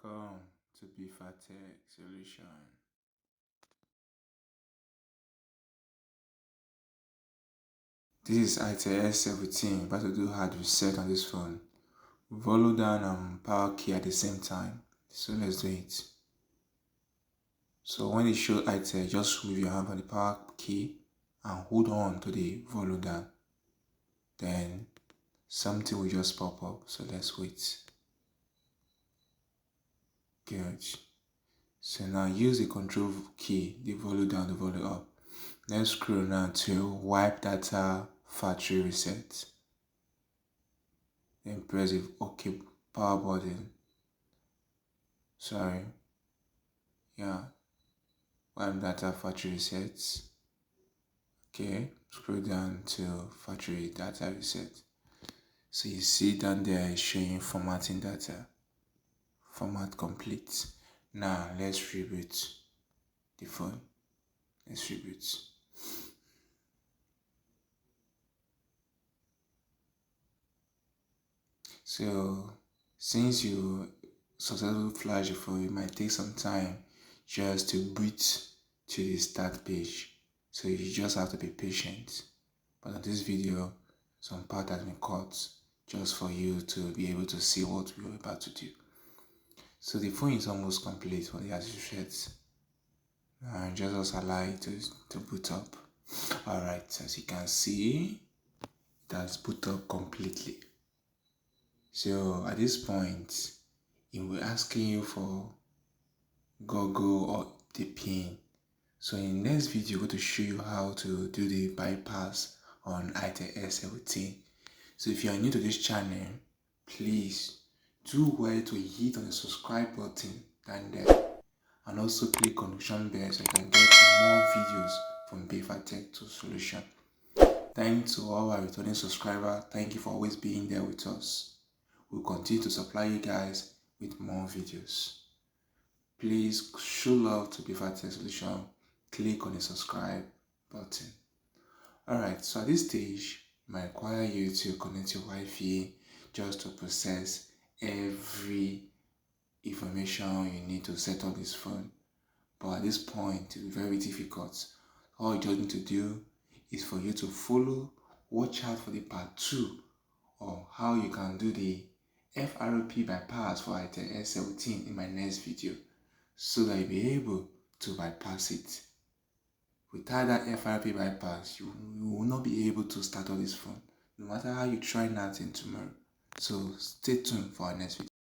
Welcome to Tech Solution. This is Itel S17, about to do hard reset on this phone. Follow down and power key at the same time. So let's do it. So when it shows Itel, just move your hand on the power key and hold on to the follow down. Then something will just pop up. So let's wait. Good. So now use the control key, the volume down, the volume up. Let's scroll now to wipe data factory reset. Then press the OK power button. Wipe data factory reset. Okay, scroll down to factory data reset. So you see down there is showing formatting data. Format complete. Now let's reboot the phone. Let's reboot. So since you successfully flash the phone, it might take some time just to boot to the start page. So you just have to be patient. But on this video, some part has been cut just for you to be able to see what we're about to do. So the phone is almost complete for the Hardreset. And just allow it to boot up. Alright, as you can see, it has boot up completely. So at this point, it will be asking you for Google or the PIN. So in the next video, I'm going to show you how to do the bypass on Itel S17. So if you are new to this channel, please do well to hit on the subscribe button down there and also click on the notification bell so you can get more videos from Tech Solution. Thanks to all our returning subscribers. Thank you for always being there with us. We'll continue to supply you guys with more videos. Please show love to Tech Solution. Click on the subscribe button. Alright, so at this stage, it might require you to connect your Wi-Fi just to process every information you need to set up this phone. But at this point, it's very difficult. All you just need to do is for you to watch out for the part 2 or how you can do the FRP bypass for Itel S17 in my next video so that you'll be able to bypass it. Without that FRP bypass, you will not be able to start on this phone, no matter how you try nothing tomorrow. So stay tuned for our next video.